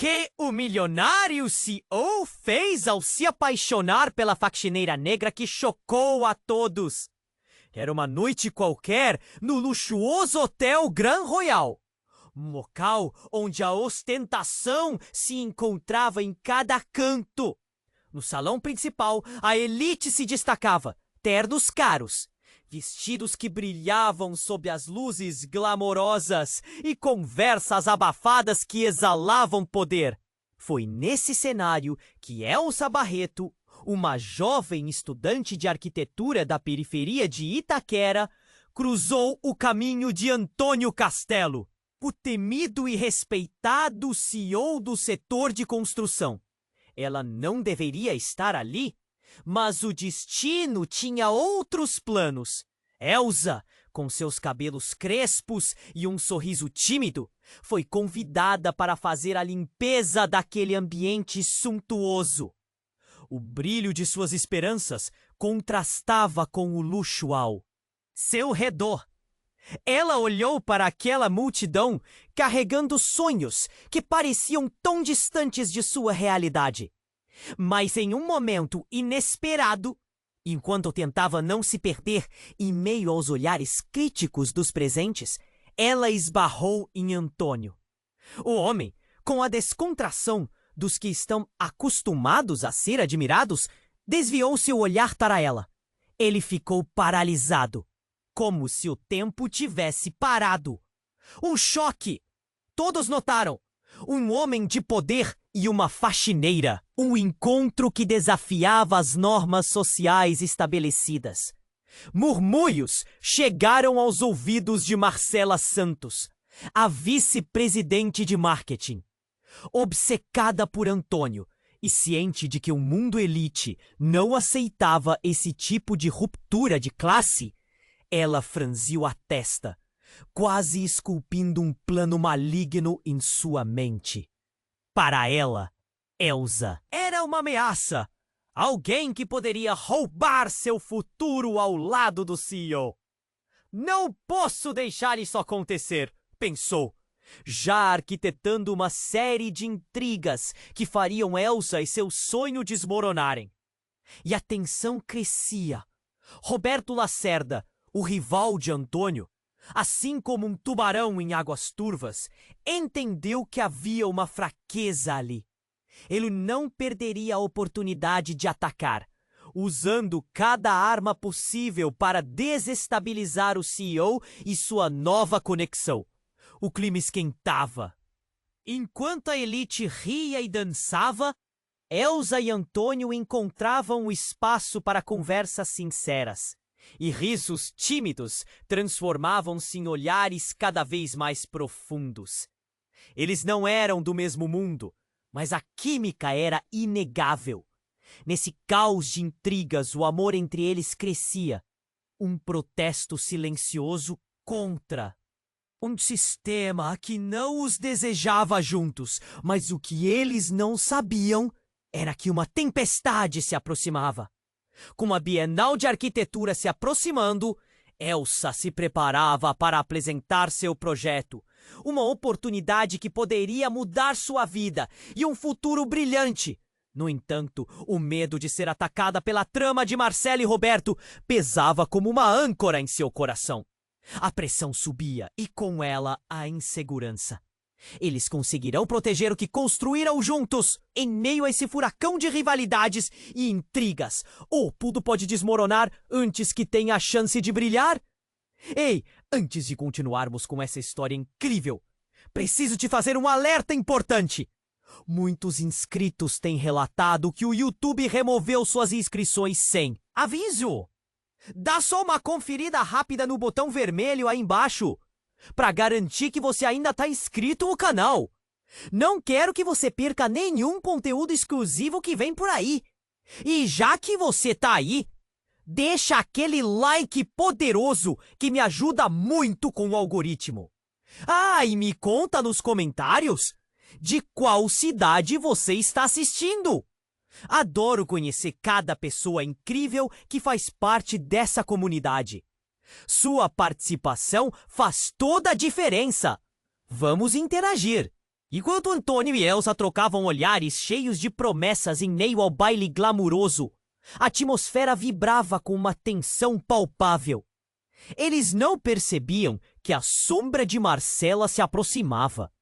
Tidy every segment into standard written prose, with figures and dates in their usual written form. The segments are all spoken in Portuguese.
que o milionário CEO fez ao se apaixonar pela faxineira negra que chocou a todos. Era uma noite qualquer no luxuoso Hotel Grand Royal, um local onde a ostentação se encontrava em cada canto. No salão principal, a elite se destacava, ternos caros, vestidos que brilhavam sob as luzes glamorosas e conversas abafadas que exalavam poder. Foi nesse cenário que Elsa Barreto, uma jovem estudante de arquitetura da periferia de Itaquera, cruzou o caminho de Antônio Castelo, o temido e respeitado CEO do setor de construção. Ela não deveria estar ali, mas o destino tinha outros planos. Elsa, com seus cabelos crespos e um sorriso tímido, foi convidada para fazer a limpeza daquele ambiente suntuoso. O brilho de suas esperanças contrastava com o luxo ao seu redor. Ela olhou para aquela multidão carregando sonhos que pareciam tão distantes de sua realidade. Mas em um momento inesperado, enquanto tentava não se perder em meio aos olhares críticos dos presentes, ela esbarrou em Antônio. O homem, com a descontração dos que estão acostumados a ser admirados, desviou seu olhar para ela. Ele ficou paralisado, como se o tempo tivesse parado. Um choque! Todos notaram. Um homem de poder e uma faxineira. Um encontro que desafiava as normas sociais estabelecidas. Murmúrios chegaram aos ouvidos de Marcela Santos, a vice-presidente de marketing. Obcecada por Antônio e ciente de que o mundo elite não aceitava esse tipo de ruptura de classe, ela franziu a testa, quase esculpindo um plano maligno em sua mente. Para ela, Elsa era uma ameaça, alguém que poderia roubar seu futuro ao lado do CEO. Não posso deixar isso acontecer, pensou, já arquitetando uma série de intrigas que fariam Elsa e seu sonho desmoronarem. E a tensão crescia. Roberto Lacerda, o rival de Antônio, assim como um tubarão em águas turvas, entendeu que havia uma fraqueza ali. Ele não perderia a oportunidade de atacar, usando cada arma possível para desestabilizar o CEO e sua nova conexão. O clima esquentava. Enquanto a elite ria e dançava, Elsa e Antônio encontravam o espaço para conversas sinceras. E risos tímidos transformavam-se em olhares cada vez mais profundos. Eles não eram do mesmo mundo, mas a química era inegável. Nesse caos de intrigas, o amor entre eles crescia. Um protesto silencioso contra um sistema que não os desejava juntos, mas o que eles não sabiam era que uma tempestade se aproximava. Com a Bienal de Arquitetura se aproximando, Elsa se preparava para apresentar seu projeto. Uma oportunidade que poderia mudar sua vida e um futuro brilhante. No entanto, o medo de ser atacada pela trama de Marcela e Roberto pesava como uma âncora em seu coração. A pressão subia e com ela a insegurança. Eles conseguirão proteger o que construíram juntos em meio a esse furacão de rivalidades e intrigas, ou tudo pode desmoronar antes que tenha a chance de brilhar? Ei, antes de continuarmos com essa história incrível, preciso te fazer um alerta importante. Muitos inscritos têm relatado que o YouTube removeu suas inscrições sem aviso. Dá só uma conferida rápida no botão vermelho aí embaixo, para garantir que você ainda está inscrito no canal. Não quero que você perca nenhum conteúdo exclusivo que vem por aí. E já que você tá aí, deixa aquele like poderoso que me ajuda muito com o algoritmo. Ah, e me conta nos comentários de qual cidade você está assistindo. Adoro conhecer cada pessoa incrível que faz parte dessa comunidade. Sua participação faz toda a diferença. Vamos interagir. Enquanto Antônio e Elsa trocavam olhares cheios de promessas em meio ao baile glamuroso, a atmosfera vibrava com uma tensão palpável. Eles não percebiam que a sombra de Marcela se aproximava.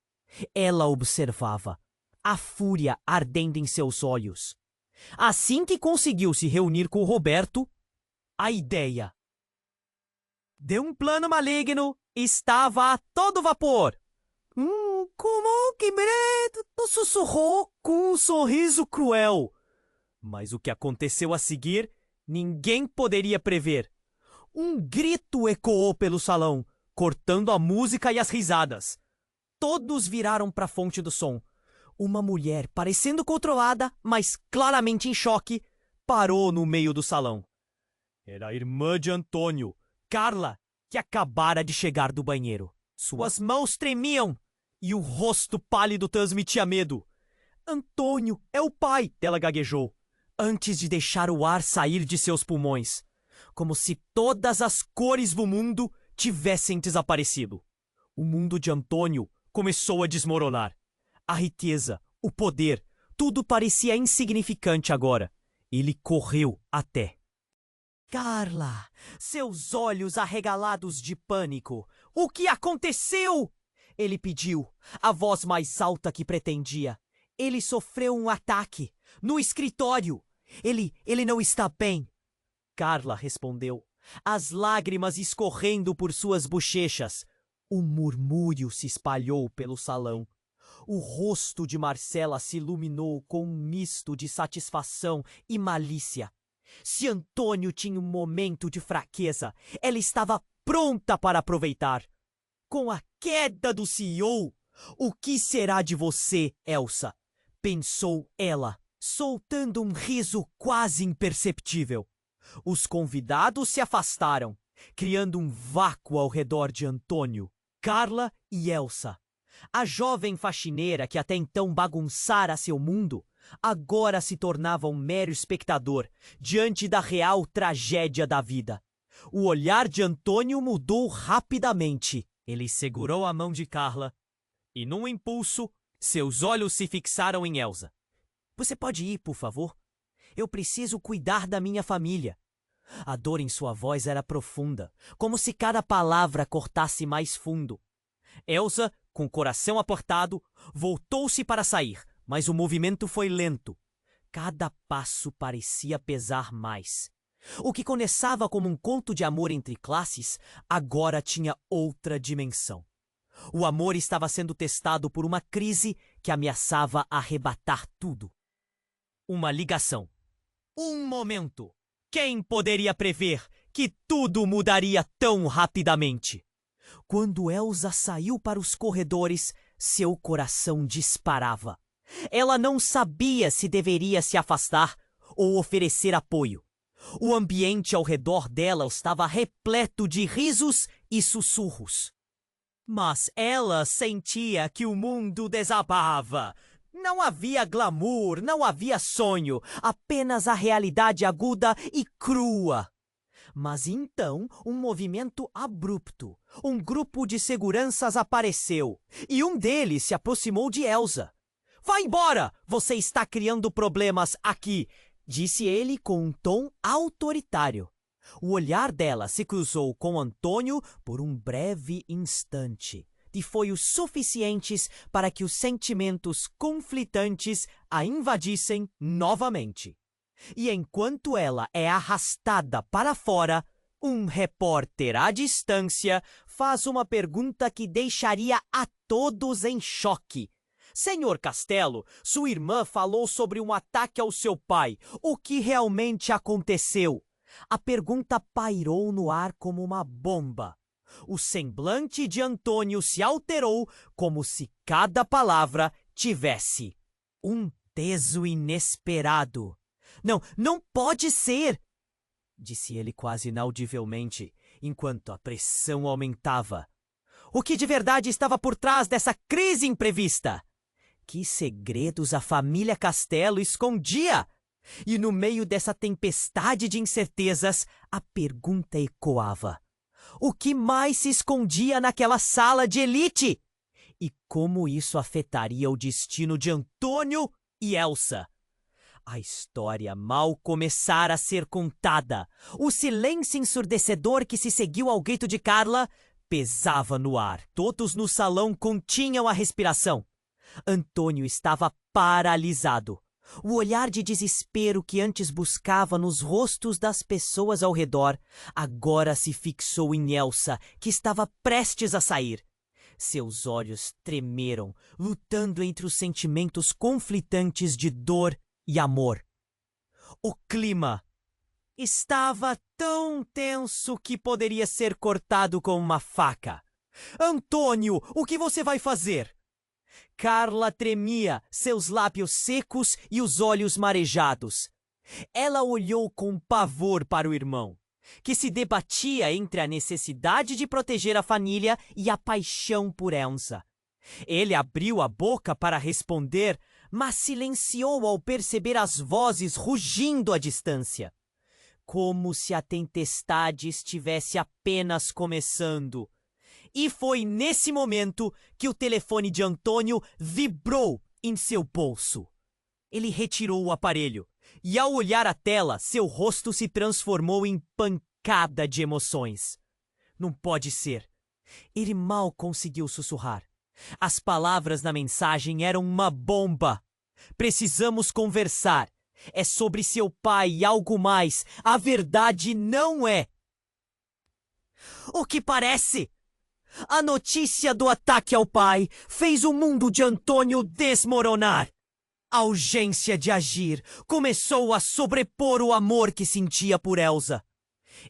Ela observava, a fúria ardendo em seus olhos. Assim que conseguiu se reunir com Roberto, a ideia de um plano maligno estava a todo vapor. Como que medo! Sussurrou com um sorriso cruel. Mas o que aconteceu a seguir, ninguém poderia prever. Um grito ecoou pelo salão, cortando a música e as risadas. Todos viraram para a fonte do som. Uma mulher, parecendo controlada, mas claramente em choque, parou no meio do salão. Era a irmã de Antônio, Carla, que acabara de chegar do banheiro. Suas mãos tremiam e o rosto pálido transmitia medo. Antônio é o pai, ela gaguejou, antes de deixar o ar sair de seus pulmões, como se todas as cores do mundo tivessem desaparecido. O mundo de Antônio começou a desmoronar. A riqueza, o poder, tudo parecia insignificante agora. Ele correu até Carla, seus olhos arregalados de pânico. O que aconteceu? Ele pediu, a voz mais alta que pretendia. Ele sofreu um ataque no escritório. Ele não está bem. Carla respondeu, as lágrimas escorrendo por suas bochechas. Um murmúrio se espalhou pelo salão. O rosto de Marcela se iluminou com um misto de satisfação e malícia. Se Antônio tinha um momento de fraqueza, ela estava pronta para aproveitar. Com a queda do CEO, o que será de você, Elsa? Pensou ela, soltando um riso quase imperceptível. Os convidados se afastaram, criando um vácuo ao redor de Antônio, Carla e Elsa. A jovem faxineira que até então bagunçara seu mundo, agora se tornava um mero espectador diante da real tragédia da vida. O olhar de Antônio mudou rapidamente. Ele segurou a mão de Carla e, num impulso, seus olhos se fixaram em Elsa. Você pode ir, por favor? Eu preciso cuidar da minha família. A dor em sua voz era profunda, como se cada palavra cortasse mais fundo. Elsa, com o coração apertado, voltou-se para sair, mas o movimento foi lento. Cada passo parecia pesar mais. O que começava como um conto de amor entre classes, agora tinha outra dimensão. O amor estava sendo testado por uma crise que ameaçava arrebatar tudo. Uma ligação. Um momento. Quem poderia prever que tudo mudaria tão rapidamente? Quando Elsa saiu para os corredores, seu coração disparava. Ela não sabia se deveria se afastar ou oferecer apoio. O ambiente ao redor dela estava repleto de risos e sussurros. Mas ela sentia que o mundo desabava. Não havia glamour, não havia sonho, apenas a realidade aguda e crua. Mas então, um movimento abrupto. Um grupo de seguranças apareceu, e um deles se aproximou de Elsa. Vá embora! Você está criando problemas aqui, disse ele com um tom autoritário. O olhar dela se cruzou com Antônio por um breve instante, e foi o suficientes para que os sentimentos conflitantes a invadissem novamente. E enquanto ela é arrastada para fora, um repórter à distância faz uma pergunta que deixaria a todos em choque. Senhor Castelo, sua irmã falou sobre um ataque ao seu pai. O que realmente aconteceu? A pergunta pairou no ar como uma bomba. O semblante de Antônio se alterou como se cada palavra tivesse um peso inesperado. Não pode ser! Disse ele quase inaudivelmente, enquanto a pressão aumentava. O que de verdade estava por trás dessa crise imprevista? Que segredos a família Castelo escondia? E no meio dessa tempestade de incertezas, a pergunta ecoava. O que mais se escondia naquela sala de elite? e como isso afetaria o destino de Antônio e Elsa. A história mal começara a ser contada. O silêncio ensurdecedor que se seguiu ao grito de Carla pesava no ar. Todos no salão continham a respiração. Antônio estava paralisado. O olhar de desespero que antes buscava nos rostos das pessoas ao redor agora se fixou em Elsa, que estava prestes a sair. Seus olhos tremeram, lutando entre os sentimentos conflitantes de dor e amor. O clima estava tão tenso que poderia ser cortado com uma faca. Antônio, o que você vai fazer? Carla tremia, seus lábios secos e os olhos marejados. Ela olhou com pavor para o irmão, que se debatia entre a necessidade de proteger a família e a paixão por Elsa. Ele abriu a boca para responder, mas silenciou ao perceber as vozes rugindo à distância. Como se a tempestade estivesse apenas começando. E foi nesse momento que o telefone de Antônio vibrou em seu bolso. Ele retirou o aparelho e, ao olhar a tela, seu rosto se transformou em pancada de emoções. Não pode ser. Ele mal conseguiu sussurrar. As palavras na mensagem eram uma bomba. Precisamos conversar. É sobre seu pai e algo mais. A verdade não é. O que parece? A notícia do ataque ao pai fez o mundo de Antônio desmoronar. A urgência de agir começou a sobrepor o amor que sentia por Elsa.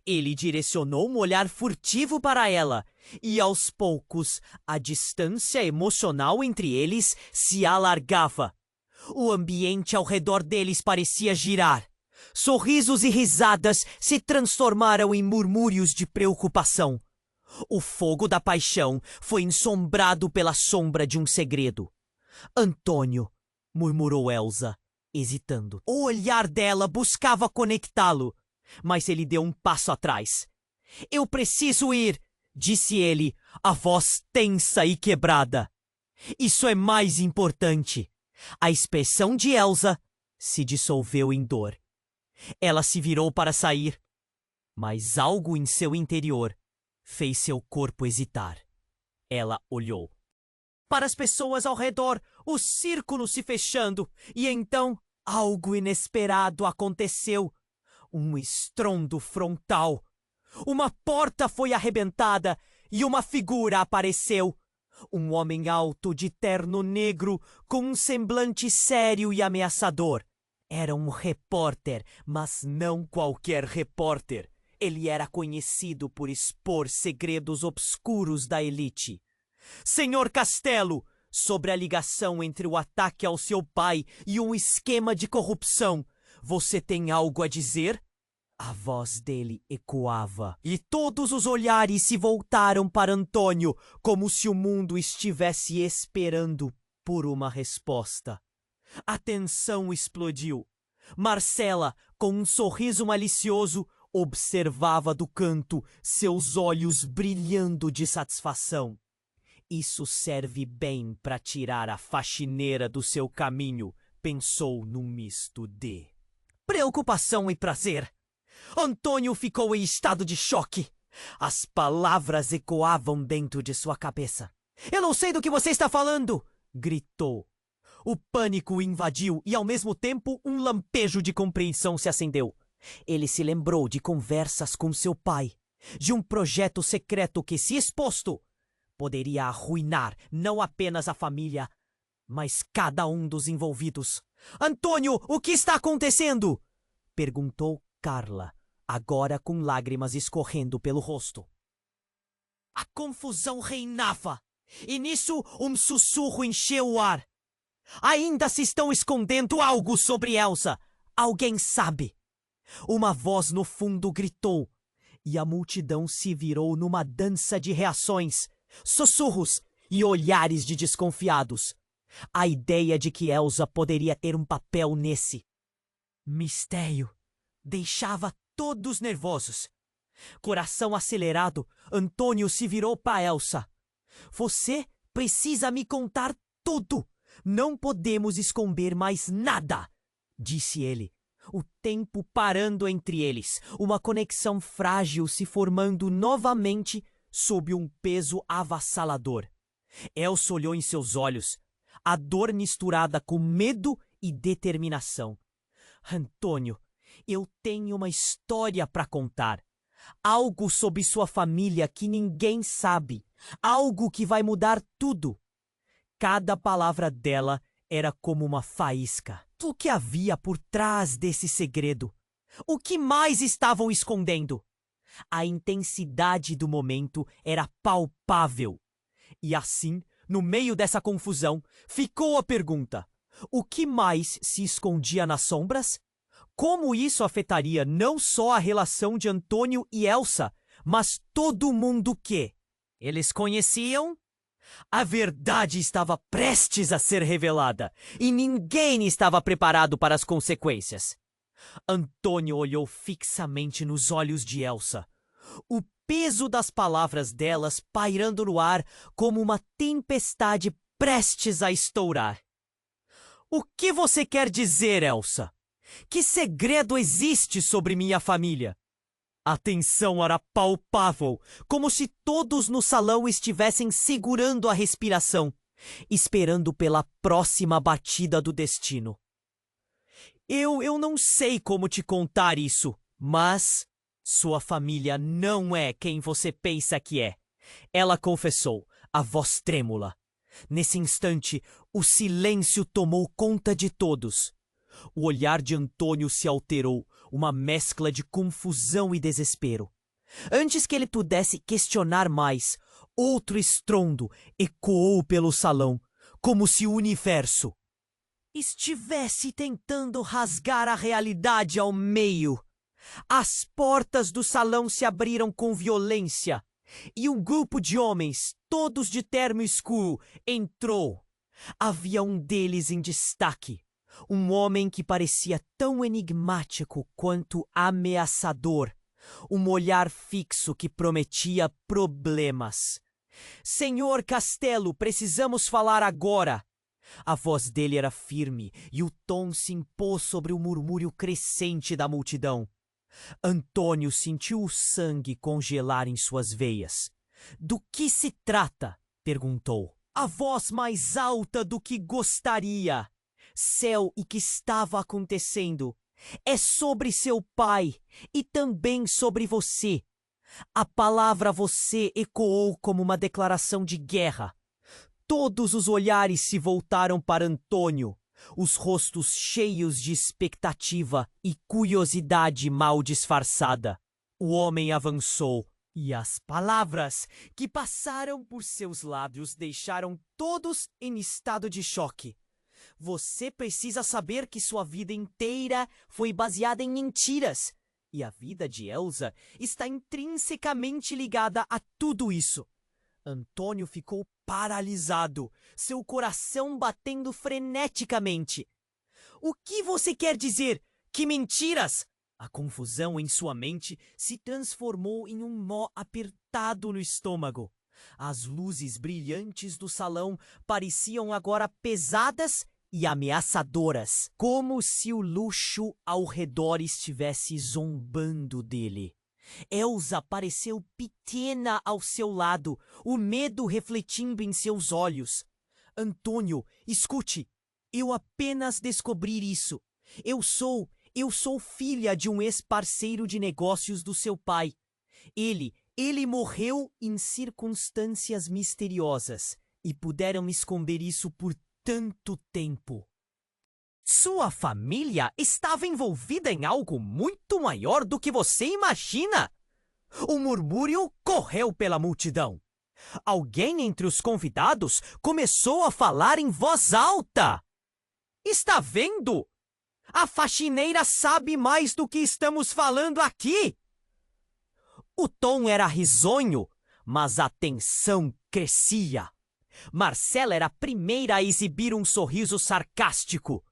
Ele direcionou um olhar furtivo para ela, e aos poucos a distância emocional entre eles se alargava. O ambiente ao redor deles parecia girar. Sorrisos e risadas se transformaram em murmúrios de preocupação. O fogo da paixão foi ensombrado pela sombra de um segredo. Antônio, murmurou Elsa, hesitando. O olhar dela buscava conectá-lo, mas ele deu um passo atrás. Eu preciso ir, disse ele, a voz tensa e quebrada. Isso é mais importante. A expressão de Elsa se dissolveu em dor. Ela se virou para sair, mas algo em seu interior fez seu corpo hesitar. Ela olhou para as pessoas ao redor, o círculo se fechando, e então algo inesperado aconteceu. Um estrondo frontal. Uma porta foi arrebentada e uma figura apareceu. Um homem alto de terno negro com um semblante sério e ameaçador. Era um repórter, mas não qualquer repórter. Ele era conhecido por expor segredos obscuros da elite. Senhor Castelo, sobre a ligação entre o ataque ao seu pai e um esquema de corrupção, você tem algo a dizer? A voz dele ecoava, e todos os olhares se voltaram para Antônio, como se o mundo estivesse esperando por uma resposta. A tensão explodiu. Marcela, com um sorriso malicioso, observava do canto, seus olhos brilhando de satisfação. Isso serve bem para tirar a faxineira do seu caminho, pensou num misto de preocupação e prazer. Antônio ficou em estado de choque. As palavras ecoavam dentro de sua cabeça. Eu não sei do que você está falando! Gritou. O pânico o invadiu e, ao mesmo tempo, um lampejo de compreensão se acendeu. Ele se lembrou de conversas com seu pai, de um projeto secreto que, se exposto, poderia arruinar não apenas a família, mas cada um dos envolvidos. Antônio, o que está acontecendo? Perguntou Carla, agora com lágrimas escorrendo pelo rosto. A confusão reinava, e nisso um sussurro encheu o ar. Ainda se estão escondendo algo sobre Elsa. Alguém sabe? Uma voz no fundo gritou, e a multidão se virou numa dança de reações, sussurros e olhares de desconfiados. A ideia de que Elsa poderia ter um papel nesse mistério deixava todos nervosos. Coração acelerado, Antônio se virou para Elsa. Você precisa me contar tudo. Não podemos esconder mais nada, disse ele. O tempo parando entre eles, uma conexão frágil se formando novamente sob um peso avassalador. Elsa olhou em seus olhos, a dor misturada com medo e determinação. Antônio, eu tenho uma história para contar. Algo sobre sua família que ninguém sabe. Algo que vai mudar tudo. Cada palavra dela era como uma faísca. O que havia por trás desse segredo? O que mais estavam escondendo? A intensidade do momento era palpável. E assim, no meio dessa confusão, ficou a pergunta: o que mais se escondia nas sombras? Como isso afetaria não só a relação de Antônio e Elsa, mas todo mundo que eles conheciam? A verdade estava prestes a ser revelada e ninguém estava preparado para as consequências. Antônio olhou fixamente nos olhos de Elsa, o peso das palavras delas pairando no ar como uma tempestade prestes a estourar. O que você quer dizer, Elsa? Que segredo existe sobre minha família? A tensão era palpável, como se todos no salão estivessem segurando a respiração, esperando pela próxima batida do destino. Eu não sei como te contar isso, mas sua família não é quem você pensa que é. Ela confessou, a voz trêmula. Nesse instante, o silêncio tomou conta de todos. O olhar de Antônio se alterou, uma mescla de confusão e desespero. Antes que ele pudesse questionar mais, outro estrondo ecoou pelo salão, como se o universo estivesse tentando rasgar a realidade ao meio. As portas do salão se abriram com violência e um grupo de homens, todos de terno escuro, entrou. Havia um deles em destaque. Um homem que parecia tão enigmático quanto ameaçador. Um olhar fixo que prometia problemas. Senhor Castelo, precisamos falar agora. A voz dele era firme e o tom se impôs sobre o murmúrio crescente da multidão. Antônio sentiu o sangue congelar em suas veias. Do que se trata? Perguntou. A voz mais alta do que gostaria. Céu, e que estava acontecendo? É sobre seu pai e também sobre você. A palavra você ecoou como uma declaração de guerra. Todos os olhares se voltaram para Antônio, os rostos cheios de expectativa e curiosidade mal disfarçada. O homem avançou e as palavras que passaram por seus lábios deixaram todos em estado de choque. Você precisa saber que sua vida inteira foi baseada em mentiras. E a vida de Elsa está intrinsecamente ligada a tudo isso. Antônio ficou paralisado, seu coração batendo freneticamente. O que você quer dizer? Que mentiras? A confusão em sua mente se transformou em um nó apertado no estômago. As luzes brilhantes do salão pareciam agora pesadas e ameaçadoras, como se o luxo ao redor estivesse zombando dele. Elsa pareceu pequena ao seu lado, o medo refletindo em seus olhos. Antônio, escute, eu apenas descobri isso. Eu sou filha de um ex-parceiro de negócios do seu pai. Ele morreu em circunstâncias misteriosas e puderam esconder isso por tanto tempo. Sua família estava envolvida em algo muito maior do que você imagina. O murmúrio correu pela multidão. Alguém entre os convidados começou a falar em voz alta. Está vendo? A faxineira sabe mais do que estamos falando aqui. O tom era risonho, mas a tensão crescia. Marcela era a primeira a exibir um sorriso sarcástico.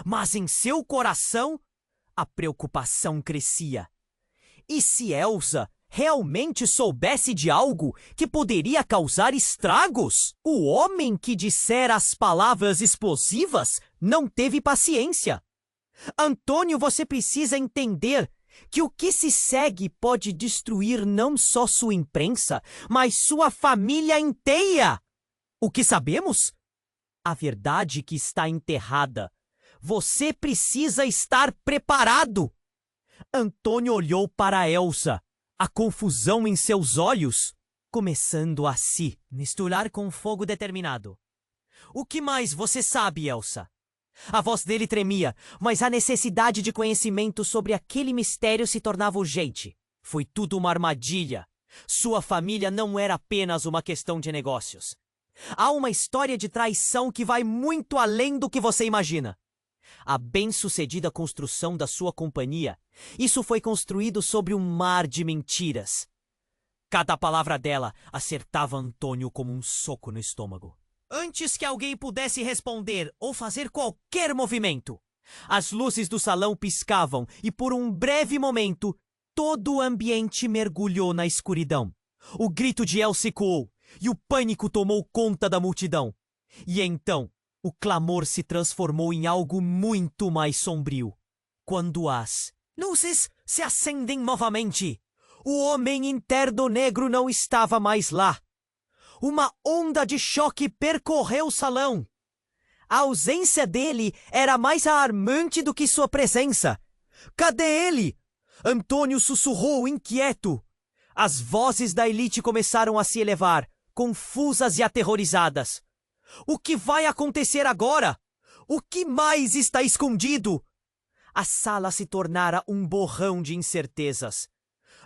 Mas em seu coração, a preocupação crescia. E se Elsa realmente soubesse de algo que poderia causar estragos. O homem que dissera as palavras explosivas não teve paciência. Antônio, você precisa entender que o que se segue pode destruir não só sua imprensa, mas sua família inteira. O que sabemos? A verdade que está enterrada. Você precisa estar preparado. Antônio olhou para Elsa, a confusão em seus olhos, começando a se misturar com fogo determinado. O que mais você sabe, Elsa? A voz dele tremia, mas a necessidade de conhecimento sobre aquele mistério se tornava urgente. Foi tudo uma armadilha. Sua família não era apenas uma questão de negócios. Há uma história de traição que vai muito além do que você imagina. A bem-sucedida construção da sua companhia, isso foi construído sobre um mar de mentiras. Cada palavra dela acertava Antônio como um soco no estômago. Antes que alguém pudesse responder ou fazer qualquer movimento, as luzes do salão piscavam e por um breve momento, todo o ambiente mergulhou na escuridão. O grito de Elsa ecoou e o pânico tomou conta da multidão. E então, o clamor se transformou em algo muito mais sombrio. Quando as luzes se acendem novamente, o homem interno negro não estava mais lá. Uma onda de choque percorreu o salão. A ausência dele era mais alarmante do que sua presença. Cadê ele? Antônio sussurrou, inquieto. As vozes da elite começaram a se elevar, confusas e aterrorizadas. O que vai acontecer agora? O que mais está escondido? A sala se tornara um borrão de incertezas.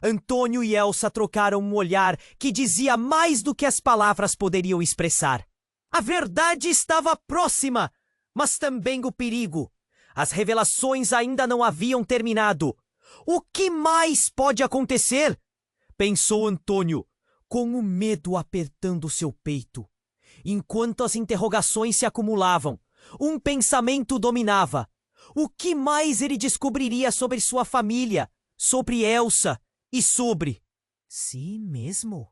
Antônio e Elsa trocaram um olhar que dizia mais do que as palavras poderiam expressar. A verdade estava próxima, mas também o perigo. As revelações ainda não haviam terminado. O que mais pode acontecer? Pensou Antônio, com o medo apertando seu peito. Enquanto as interrogações se acumulavam, um pensamento dominava. O que mais ele descobriria sobre sua família, sobre Elsa e sobre si mesmo?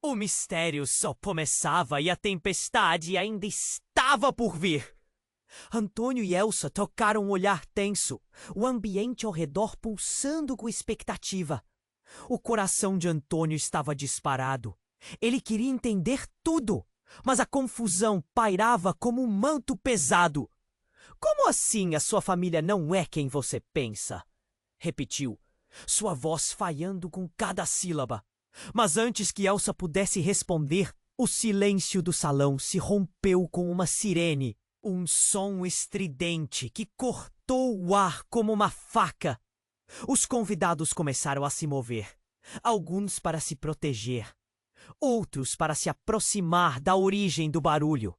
O mistério só começava e a tempestade ainda estava por vir. Antônio e Elsa trocaram um olhar tenso, o ambiente ao redor pulsando com expectativa. O coração de Antônio estava disparado. Ele queria entender tudo, mas a confusão pairava como um manto pesado. Como assim a sua família não é quem você pensa? Repetiu, sua voz falhando com cada sílaba. Mas antes que Elsa pudesse responder, o silêncio do salão se rompeu com uma sirene. Um som estridente que cortou o ar como uma faca. Os convidados começaram a se mover, alguns para se proteger, outros para se aproximar da origem do barulho.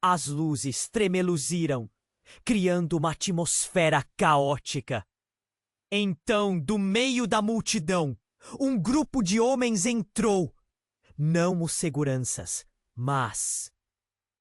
As luzes tremeluziram, criando uma atmosfera caótica. Então, do meio da multidão, um grupo de homens entrou. Não os seguranças, mas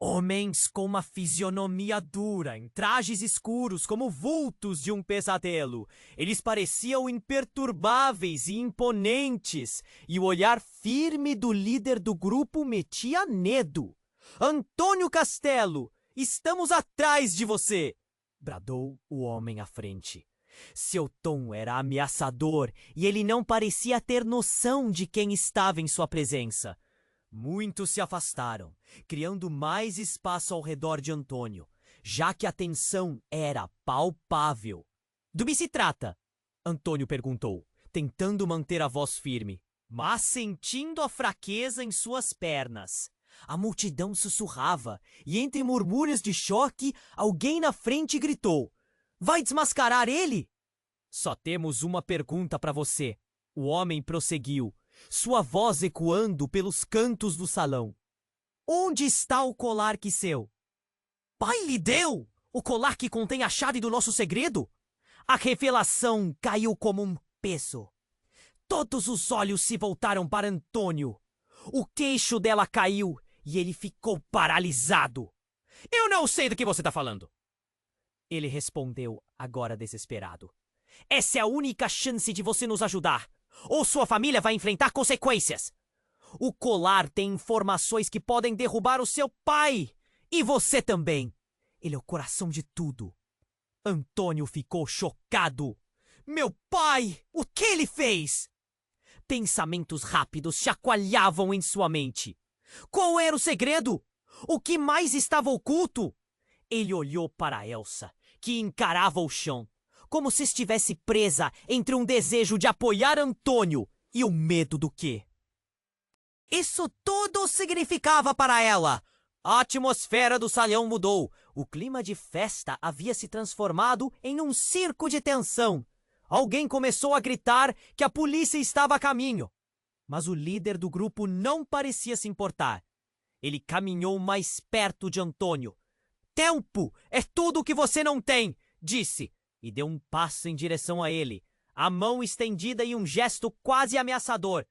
homens com uma fisionomia dura, em trajes escuros como vultos de um pesadelo. Eles pareciam imperturbáveis e imponentes, e o olhar firme do líder do grupo metia medo. Antônio Castelo, estamos atrás de você! Bradou o homem à frente. Seu tom era ameaçador e ele não parecia ter noção de quem estava em sua presença. Muitos se afastaram, criando mais espaço ao redor de Antônio, já que a tensão era palpável. Do que se trata? Antônio perguntou, tentando manter a voz firme, mas sentindo a fraqueza em suas pernas. A multidão sussurrava, e entre murmúrios de choque, alguém na frente gritou: "Vai desmascarar ele?" "Só temos uma pergunta para você", o homem prosseguiu, sua voz ecoando pelos cantos do salão. "Onde está o colar que seu pai lhe deu? O colar que contém a chave do nosso segredo?" A revelação caiu como um peso. Todos os olhos se voltaram para Antônio. O queixo dela caiu e ele ficou paralisado. "Eu não sei do que você está falando!" Ele respondeu, agora desesperado. "Essa é a única chance de você nos ajudar. ou sua família vai enfrentar consequências. O colar tem informações que podem derrubar o seu pai. E você também. Ele é o coração de tudo. Antônio ficou chocado. Meu pai! O que ele fez? Pensamentos rápidos chacoalhavam em sua mente. Qual era o segredo? O que mais estava oculto? Ele olhou para Elsa, que encarava o chão, como se estivesse presa entre um desejo de apoiar Antônio e o medo do quê? Isso tudo significava para ela. A atmosfera do salão mudou. O clima de festa havia se transformado em um circo de tensão. Alguém começou a gritar que a polícia estava a caminho. Mas o líder do grupo não parecia se importar. Ele caminhou mais perto de Antônio. Tempo é tudo o que você não tem, disse, e deu um passo em direção a ele, a mão estendida em um gesto quase ameaçador.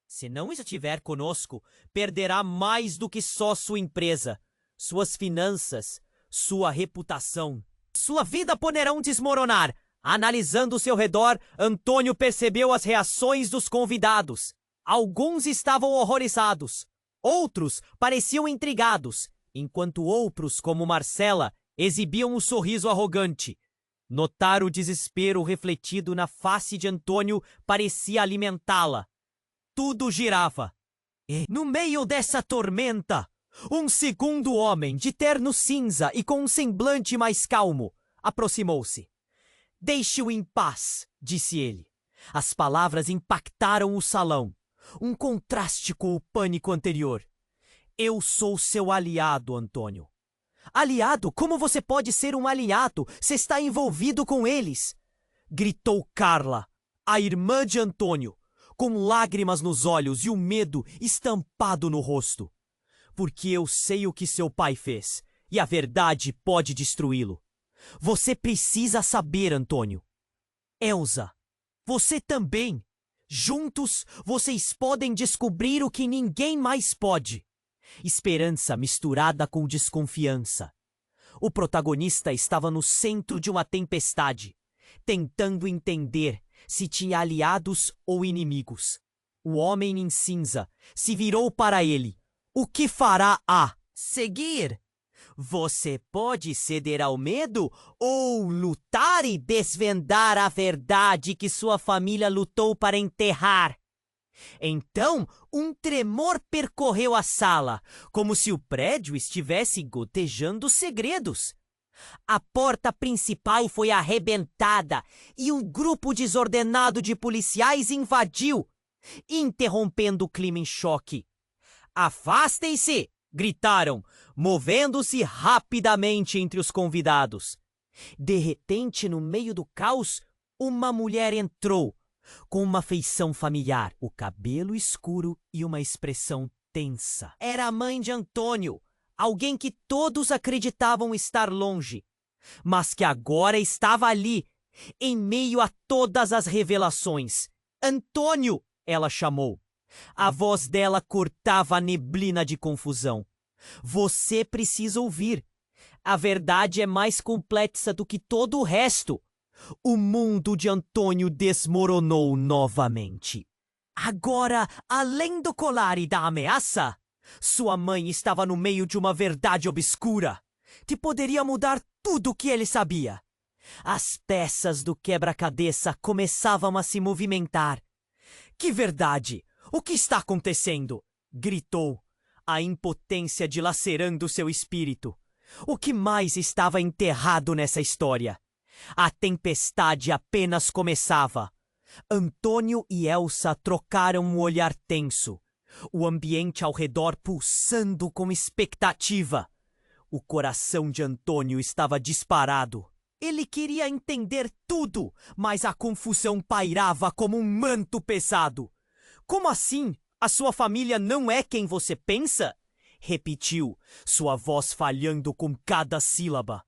Se não estiver conosco, perderá mais do que só sua empresa, suas finanças, sua reputação. Sua vida poderão desmoronar. Analisando o seu redor, Antônio percebeu as reações dos convidados. Alguns estavam horrorizados. Outros pareciam intrigados, enquanto outros, como Marcela, exibiam um sorriso arrogante. Notar o desespero refletido na face de Antônio parecia alimentá-la. Tudo girava. E, no meio dessa tormenta, um segundo homem, de terno cinza e com um semblante mais calmo, aproximou-se. Deixe-o em paz, disse ele. As palavras impactaram o salão. Um contraste com o pânico anterior. Eu sou seu aliado, Antônio. Aliado? Como você pode ser um aliado se está envolvido com eles? Gritou Carla, a irmã de Antônio, com lágrimas nos olhos e o medo estampado no rosto. Porque eu sei o que seu pai fez, e a verdade pode destruí-lo. Você precisa saber, Antônio. Elsa, você também. Juntos, vocês podem descobrir o que ninguém mais pode. Esperança misturada com desconfiança. O protagonista estava no centro de uma tempestade, tentando entender se tinha aliados ou inimigos. O homem em cinza se virou para ele. O que fará a seguir? Você pode ceder ao medo ou lutar e desvendar a verdade que sua família lutou para enterrar. Então, um tremor percorreu a sala, como se o prédio estivesse gotejando segredos. A porta principal foi arrebentada e um grupo desordenado de policiais invadiu, interrompendo o clima em choque. Afastem-se! Gritaram, movendo-se rapidamente entre os convidados. De repente, no meio do caos, uma mulher entrou, com uma feição familiar, o cabelo escuro e uma expressão tensa. Era a mãe de Antônio, alguém que todos acreditavam estar longe, mas que agora estava ali, em meio a todas as revelações. Antônio, ela chamou. A voz dela cortava a neblina de confusão. Você precisa ouvir. A verdade é mais complexa do que todo o resto. O mundo de Antônio desmoronou novamente. Agora, além do colar e da ameaça, sua mãe estava no meio de uma verdade obscura, que poderia mudar tudo o que ele sabia. As peças do quebra-cabeça começavam a se movimentar. Que verdade? O que está acontecendo? Gritou, a impotência dilacerando seu espírito. O que mais estava enterrado nessa história? A tempestade apenas começava. Antônio e Elsa trocaram um olhar tenso, o ambiente ao redor pulsando com expectativa. O coração de Antônio estava disparado. Ele queria entender tudo, mas a confusão pairava como um manto pesado. Como assim? A sua família não é quem você pensa? Repetiu, sua voz falhando com cada sílaba.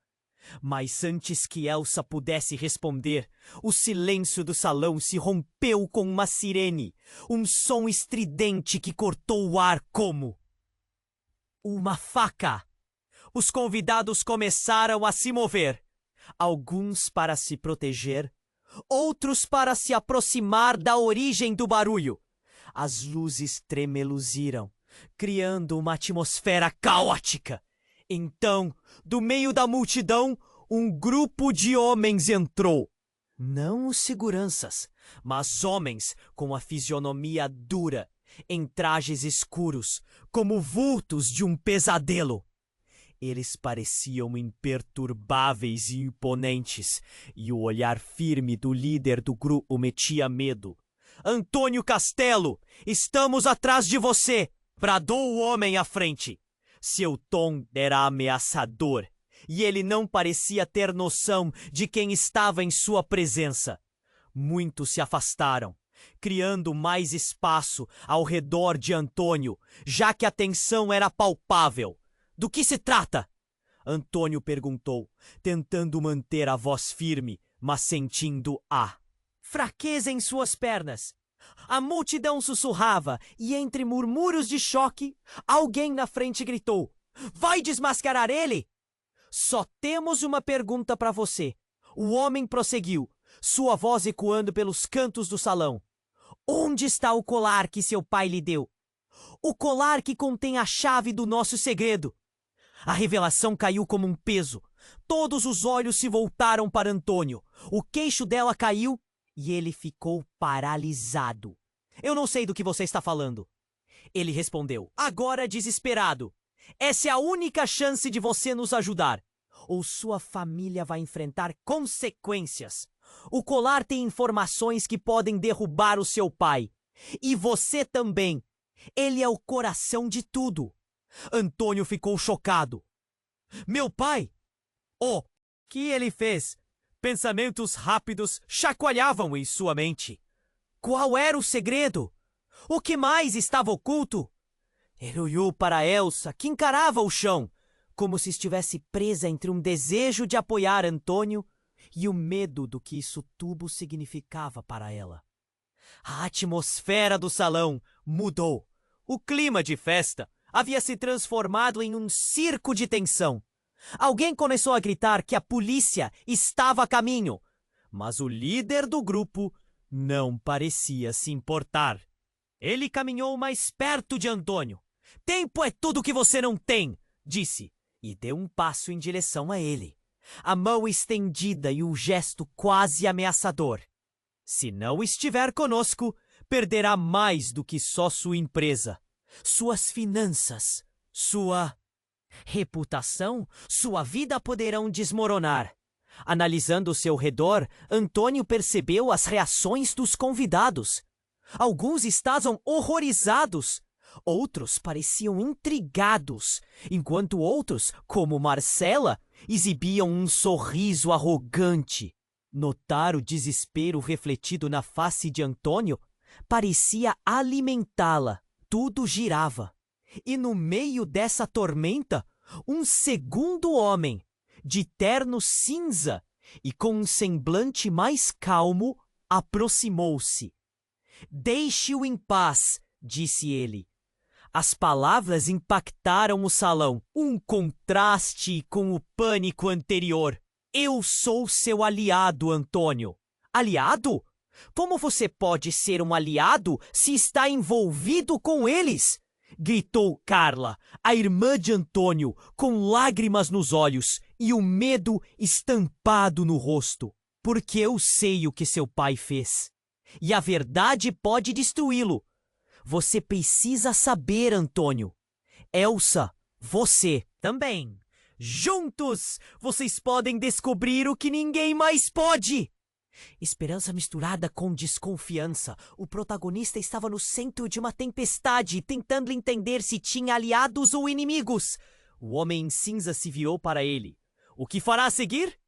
Mas antes que Elsa pudesse responder, o silêncio do salão se rompeu com uma sirene, um som estridente que cortou o ar como uma faca. Os convidados começaram a se mover, alguns para se proteger, outros para se aproximar da origem do barulho. As luzes tremeluziram, criando uma atmosfera caótica. Então, do meio da multidão, um grupo de homens entrou. Não os seguranças, mas homens com a fisionomia dura, em trajes escuros, como vultos de um pesadelo. Eles pareciam imperturbáveis e imponentes, e o olhar firme do líder do grupo metia medo. "Antônio Castelo, estamos atrás de você!" bradou o homem à frente. Seu tom era ameaçador, e ele não parecia ter noção de quem estava em sua presença. Muitos se afastaram, criando mais espaço ao redor de Antônio, já que a tensão era palpável. "Do que se trata?" Antônio perguntou, tentando manter a voz firme, mas sentindo fraqueza em suas pernas. A multidão sussurrava e, entre murmúrios de choque, alguém na frente gritou: "Vai desmascarar ele?" "Só temos uma pergunta para você." O homem prosseguiu, sua voz ecoando pelos cantos do salão. "Onde está o colar que seu pai lhe deu? O colar que contém a chave do nosso segredo." A revelação caiu como um peso. Todos os olhos se voltaram para Antônio. O queixo dela caiu e ele ficou paralisado. "Eu não sei do que você está falando." Ele respondeu, agora desesperado. "Essa é a única chance de você nos ajudar, ou sua família vai enfrentar consequências. O colar tem informações que podem derrubar o seu pai. E você também. Ele é o coração de tudo." Antônio ficou chocado. "Meu pai? O que ele fez?" Pensamentos rápidos chacoalhavam em sua mente. Qual era o segredo? O que mais estava oculto? Ele olhou para Elsa, que encarava o chão, como se estivesse presa entre um desejo de apoiar Antônio e o medo do que isso tudo significava para ela. A atmosfera do salão mudou. O clima de festa havia se transformado em um circo de tensão. Alguém começou a gritar que a polícia estava a caminho, mas o líder do grupo não parecia se importar. Ele caminhou mais perto de Antônio. "Tempo é tudo que você não tem", disse, e deu um passo em direção a ele, a mão estendida e o gesto quase ameaçador. "Se não estiver conosco, perderá mais do que só sua empresa, suas finanças, sua reputação, sua vida poderão desmoronar." Analisando o seu redor, Antônio percebeu as reações dos convidados. Alguns estavam horrorizados, outros pareciam intrigados, enquanto outros, como Marcela, exibiam um sorriso arrogante. Notar o desespero refletido na face de Antônio parecia alimentá-la. Tudo girava. E no meio dessa tormenta, um segundo homem, de terno cinza e com um semblante mais calmo, aproximou-se. "Deixe-o em paz", disse ele. As palavras impactaram o salão, um contraste com o pânico anterior. "Eu sou seu aliado, Antônio." "Aliado? Como você pode ser um aliado se está envolvido com eles?" gritou Carla, a irmã de Antônio, com lágrimas nos olhos e o medo estampado no rosto. "Porque eu sei o que seu pai fez. E a verdade pode destruí-lo. Você precisa saber, Antônio. Elsa, você também. Juntos, vocês podem descobrir o que ninguém mais pode." Esperança misturada com desconfiança. O protagonista estava no centro de uma tempestade, tentando entender se tinha aliados ou inimigos. O homem em cinza se virou para ele. "O que fará a seguir?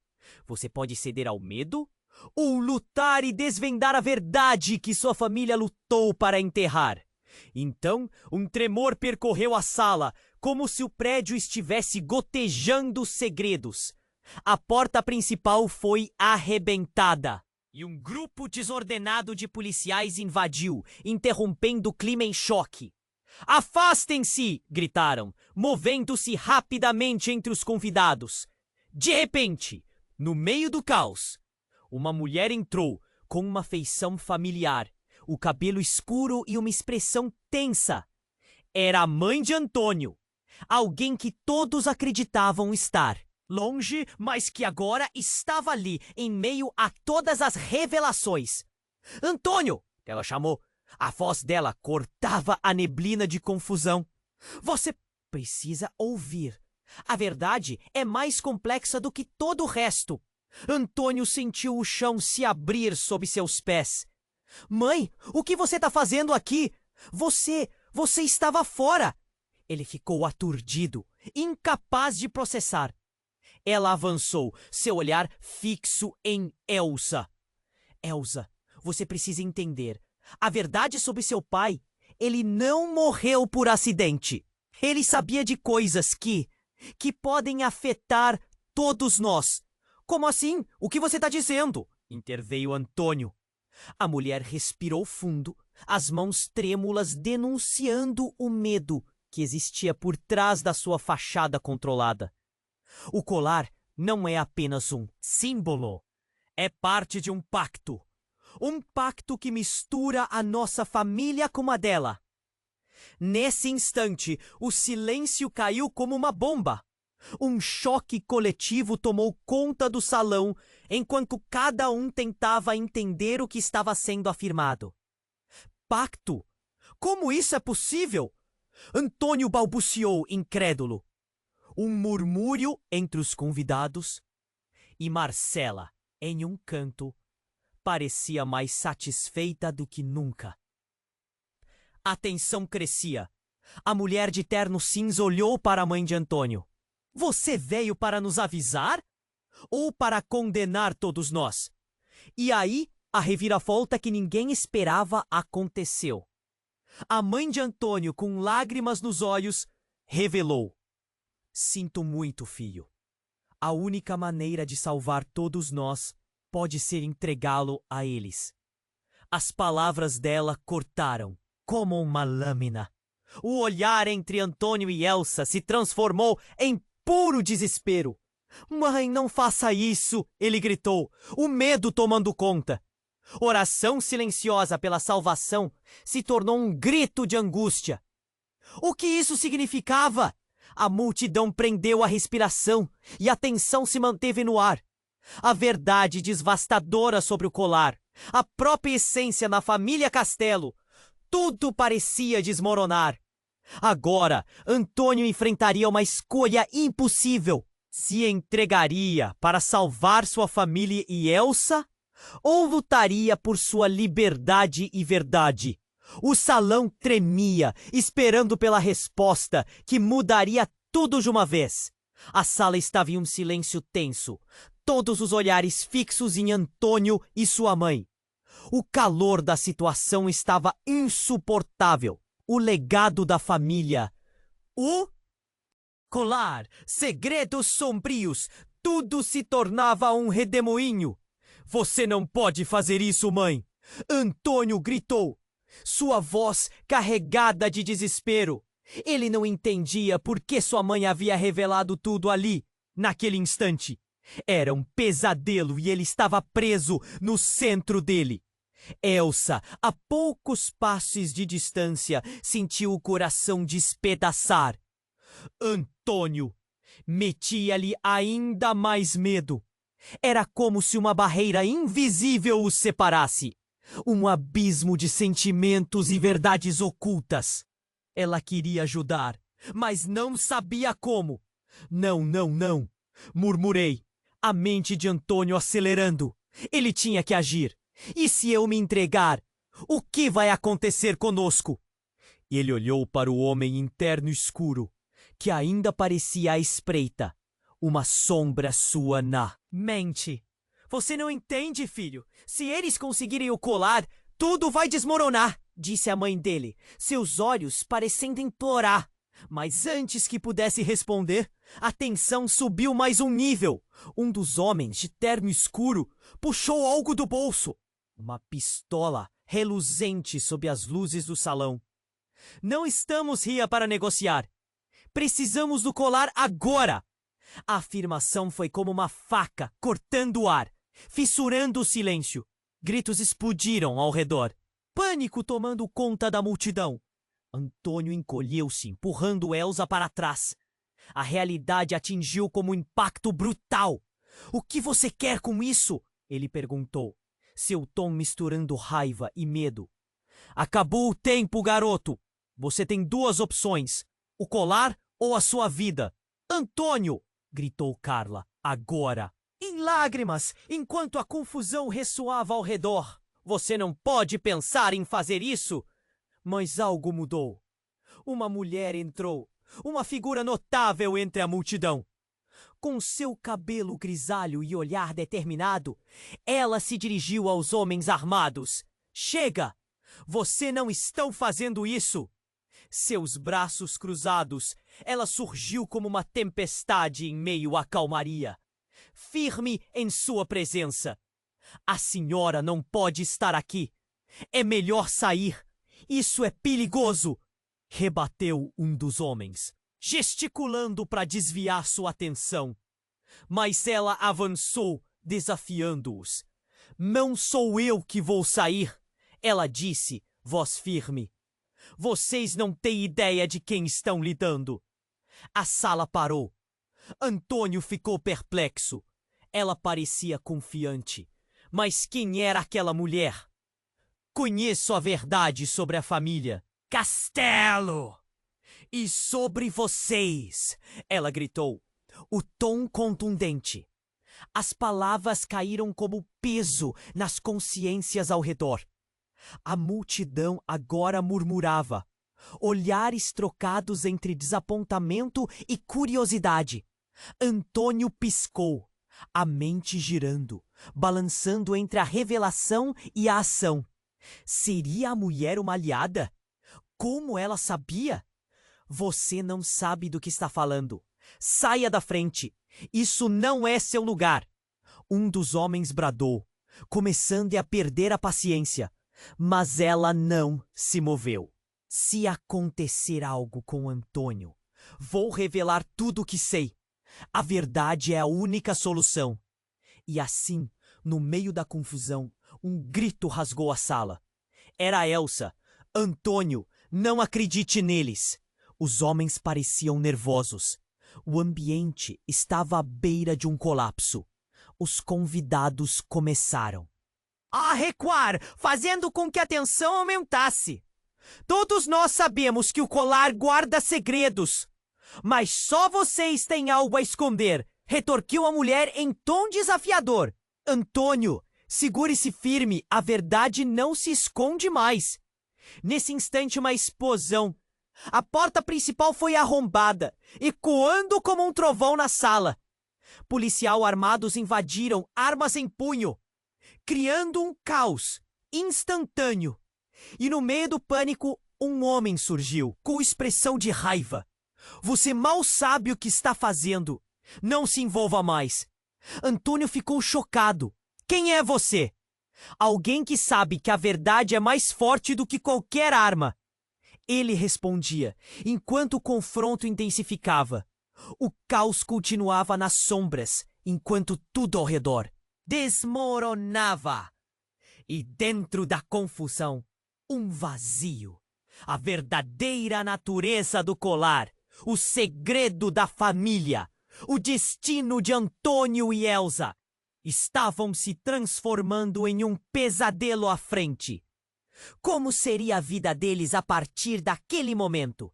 Você pode ceder ao medo ou lutar e desvendar a verdade que sua família lutou para enterrar." Então, um tremor percorreu a sala, como se o prédio estivesse gotejando segredos. A porta principal foi arrebentada e um grupo desordenado de policiais invadiu, interrompendo o clima em choque. "Afastem-se!" gritaram, movendo-se rapidamente entre os convidados. De repente, no meio do caos, Uma mulher entrou, com uma feição familiar, o cabelo escuro e uma expressão tensa. Era a mãe de Antônio, alguém que todos acreditavam estar longe, mas que agora estava ali, em meio a todas as revelações. Antônio! Ela chamou. A voz dela cortava a neblina de confusão. Você precisa ouvir. A verdade é mais complexa do que todo o resto. Antônio sentiu o chão se abrir sob seus pés. Mãe, o que você está fazendo aqui? Você estava fora. Ele ficou aturdido, incapaz de processar. Ela avançou, seu olhar fixo em Elsa. Elsa, você precisa entender. A verdade sobre seu pai, ele não morreu por acidente. Ele sabia de coisas que podem afetar todos nós. Como assim? O que você está dizendo? Interveio Antônio. A mulher respirou fundo, as mãos trêmulas denunciando o medo que existia por trás da sua fachada controlada. O colar não é apenas um símbolo. É parte de um pacto. Um pacto que mistura a nossa família com a dela. Nesse instante, o silêncio caiu como uma bomba. Um choque coletivo tomou conta do salão, enquanto cada um tentava entender o que estava sendo afirmado. Pacto? Como isso é possível? Antônio balbuciou, incrédulo. Um murmúrio entre os convidados, e Marcela, em um canto, parecia mais satisfeita do que nunca. A tensão crescia. A mulher de terno cinza olhou para a mãe de Antônio. Você veio para nos avisar? Ou para condenar todos nós? E aí, a reviravolta que ninguém esperava aconteceu. A mãe de Antônio, com lágrimas nos olhos, revelou. Sinto muito, filho. A única maneira de salvar todos nós pode ser entregá-lo a eles. As palavras dela cortaram, como uma lâmina. O olhar entre Antônio e Elsa se transformou em puro desespero. Mãe, não faça isso, ele gritou, o medo tomando conta. Oração silenciosa pela salvação se tornou um grito de angústia. O que isso significava? A multidão prendeu a respiração e a tensão se manteve no ar. A verdade devastadora sobre o colar, a própria essência na família Castelo, tudo parecia desmoronar. Agora, Antônio enfrentaria uma escolha impossível. Se entregaria para salvar sua família e Elsa, ou lutaria por sua liberdade e verdade? O salão tremia, esperando pela resposta que mudaria tudo de uma vez. A sala estava em um silêncio tenso, todos os olhares fixos em Antônio e sua mãe. O calor da situação estava insuportável. O legado da família, o colar, segredos sombrios, tudo se tornava um redemoinho. Você não pode fazer isso, mãe! Antônio gritou, sua voz carregada de desespero. Ele não entendia por que sua mãe havia revelado tudo ali, naquele instante. Era um pesadelo e ele estava preso no centro dele. Elsa, a poucos passos de distância, sentiu o coração despedaçar. Antônio metia-lhe ainda mais medo. Era como se uma barreira invisível os separasse. Um abismo de sentimentos e verdades ocultas. Ela queria ajudar, mas não sabia como. Não, murmurei, a mente de Antônio acelerando. Ele tinha que agir. E se eu me entregar, o que vai acontecer conosco? Ele olhou para o homem interno escuro, que ainda parecia à espreita. Uma sombra sua na mente. Você não entende, filho? Se eles conseguirem o colar, tudo vai desmoronar, disse a mãe dele, seus olhos parecendo implorar. Mas antes que pudesse responder, a tensão subiu mais um nível. Um dos homens de terno escuro puxou algo do bolso. Uma pistola reluzente sob as luzes do salão. Não estamos, Ria, para negociar. Precisamos do colar agora. A afirmação foi como uma faca cortando o ar. fissurando o silêncio. Gritos explodiram ao redor. Pânico tomando conta da multidão. Antônio encolheu-se, empurrando Elsa para trás. A realidade atingiu como um impacto brutal. "O que você quer com isso?" ele perguntou, seu tom misturando raiva e medo. "Acabou o tempo, garoto. Você tem duas opções: o colar ou a sua vida." "Antônio!" gritou Carla, agora, em lágrimas, enquanto a confusão ressoava ao redor. "Você não pode pensar em fazer isso!" Mas algo mudou. Uma mulher entrou, uma figura notável entre a multidão. Com seu cabelo grisalho e olhar determinado, ela se dirigiu aos homens armados. "Chega! Você não estão fazendo isso!" Seus braços cruzados, ela surgiu como uma tempestade em meio à calmaria, firme em sua presença. "A senhora não pode estar aqui. É melhor sair. Isso é perigoso!" rebateu um dos homens, gesticulando para desviar sua atenção. Mas ela avançou, desafiando-os. "Não sou eu que vou sair," ela disse, voz firme. "Vocês não têm ideia de quem estão lidando." A sala parou. Antônio ficou perplexo. Ela parecia confiante. Mas quem era aquela mulher? "Conheço a verdade sobre a família Castelo! E sobre vocês!" ela gritou, o tom contundente. As palavras caíram como peso nas consciências ao redor. A multidão agora murmurava, olhares trocados entre desapontamento e curiosidade. Antônio piscou, a mente girando, balançando entre a revelação e a ação. Seria a mulher uma aliada? Como ela sabia? "Você não sabe do que está falando. Saia da frente. Isso não é seu lugar." Um dos homens bradou, começando a perder a paciência. Mas ela não se moveu. "Se acontecer algo com Antônio, vou revelar tudo o que sei. A verdade é a única solução." E assim, no meio da confusão, um grito rasgou a sala. Era Elsa. "Antônio, não acredite neles." Os homens pareciam nervosos. O ambiente estava à beira de um colapso. Os convidados começaram a recuar, fazendo com que a tensão aumentasse. "Todos nós sabemos que o colar guarda segredos. Mas só vocês têm algo a esconder", retorquiu a mulher em tom desafiador. "Antônio, segure-se firme, a verdade não se esconde mais." Nesse instante, uma explosão. A porta principal foi arrombada, ecoando como um trovão na sala. Policiais armados invadiram, armas em punho, criando um caos instantâneo. E no meio do pânico, um homem surgiu, com expressão de raiva. "Você mal sabe o que está fazendo. Não se envolva mais." Antônio ficou chocado. "Quem é você?" "Alguém que sabe que a verdade é mais forte do que qualquer arma." Ele respondia, enquanto o confronto intensificava. O caos continuava nas sombras, enquanto tudo ao redor desmoronava. E dentro da confusão, um vazio. A verdadeira natureza do colar, o segredo da família, o destino de Antônio e Elsa, estavam se transformando em um pesadelo à frente. Como seria a vida deles a partir daquele momento?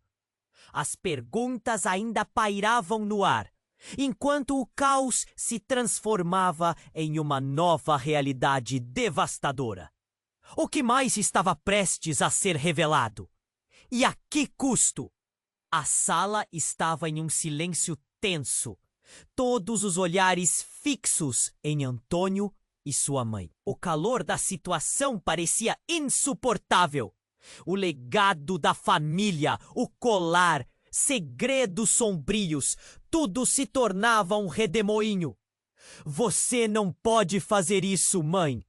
As perguntas ainda pairavam no ar, enquanto o caos se transformava em uma nova realidade devastadora. O que mais estava prestes a ser revelado? E a que custo? A sala estava em um silêncio tenso, todos os olhares fixos em Antônio e sua mãe. O calor da situação parecia insuportável. O legado da família, o colar, segredos sombrios, tudo se tornava um redemoinho. "Você não pode fazer isso, mãe!"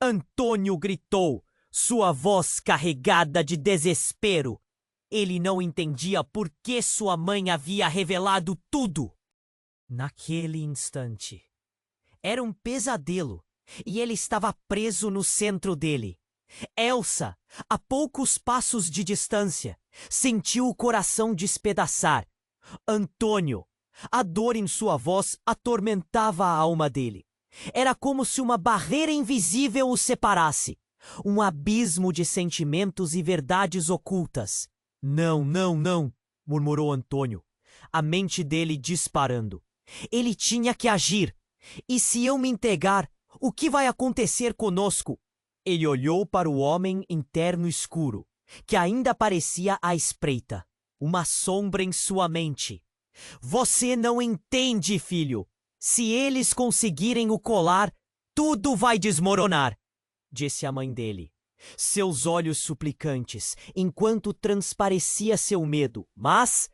Antônio gritou, sua voz carregada de desespero. Ele não entendia por que sua mãe havia revelado tudo. Naquele instante, era um pesadelo. e ele estava preso no centro dele. Elsa, a poucos passos de distância, sentiu o coração despedaçar. Antônio, a dor em sua voz atormentava a alma dele. Era como se uma barreira invisível o separasse. Um abismo de sentimentos e verdades ocultas. Não, não, não, murmurou Antônio, a mente dele disparando. Ele tinha que agir. E se eu me entregar, o que vai acontecer conosco? Ele olhou para o homem em terno escuro, que ainda parecia à espreita. Uma sombra em sua mente. Você não entende, filho. Se eles conseguirem o colar, tudo vai desmoronar, disse a mãe dele. Seus olhos suplicantes, enquanto transparecia seu medo. Mas,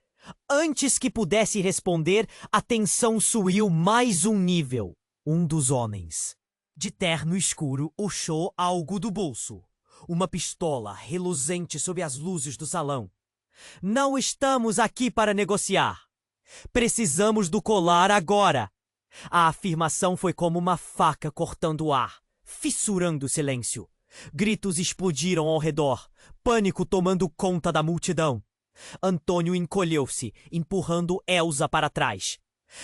antes que pudesse responder, a tensão subiu mais um nível. Um dos homens, de terno escuro, puxou algo do bolso. Uma pistola reluzente sob as luzes do salão. Não estamos aqui para negociar. Precisamos do colar agora. A afirmação foi como uma faca cortando o ar, fissurando o silêncio. Gritos explodiram ao redor, pânico tomando conta da multidão. Antônio encolheu-se, empurrando Elsa para trás.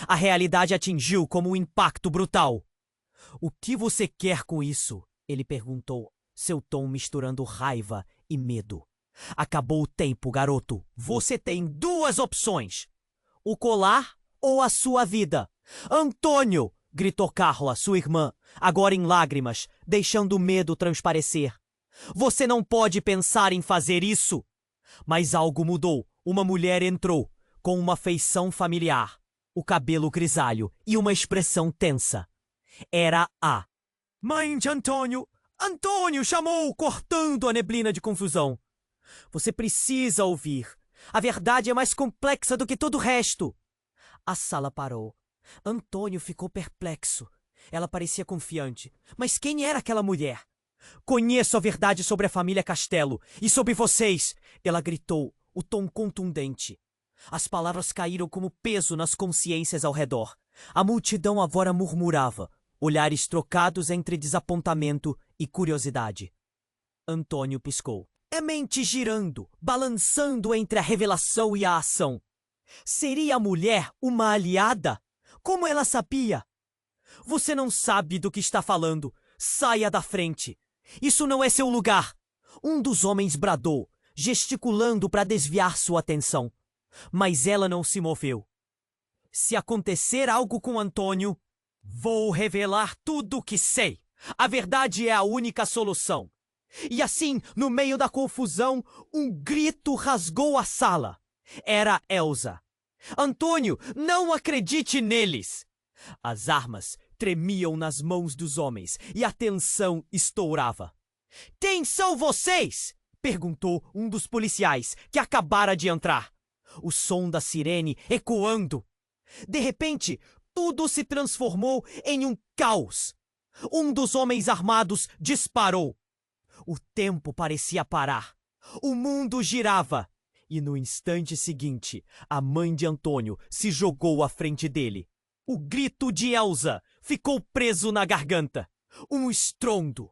A realidade atingiu como um impacto brutal. O que você quer com isso? Ele perguntou, seu tom misturando raiva e medo. Acabou o tempo, garoto. Você tem duas opções: o colar ou a sua vida. Antônio! Gritou Carla, sua irmã, agora em lágrimas, deixando o medo transparecer. Você não pode pensar em fazer isso. Mas algo mudou. Uma mulher entrou, com uma feição familiar, o cabelo grisalho e uma expressão tensa. Era a mãe de Antônio. Antônio chamou, cortando a neblina de confusão. Você precisa ouvir. A verdade é mais complexa do que todo o resto. A sala parou. Antônio ficou perplexo. Ela parecia confiante. Mas quem era aquela mulher? Conheço a verdade sobre a família Castelo e sobre vocês! Ela gritou, o tom contundente. As palavras caíram como peso nas consciências ao redor. A multidão agora murmurava, olhares trocados entre desapontamento e curiosidade. Antônio piscou. É mente girando, balançando entre a revelação e a ação. Seria a mulher uma aliada? Como ela sabia? Você não sabe do que está falando. Saia da frente. Isso não é seu lugar. Um dos homens bradou, gesticulando para desviar sua atenção. Mas ela não se moveu. Se acontecer algo com Antônio, vou revelar tudo o que sei. A verdade é a única solução. E assim, no meio da confusão, um grito rasgou a sala. Era Elsa. Antônio, não acredite neles! As armas tremiam nas mãos dos homens e a tensão estourava. Quem são vocês? Perguntou um dos policiais que acabara de entrar. O som da sirene ecoando. De repente, tudo se transformou em um caos. Um dos homens armados disparou. O tempo parecia parar. O mundo girava. E no instante seguinte, a mãe de Antônio se jogou à frente dele. O grito de Elsa ficou preso na garganta. Um estrondo,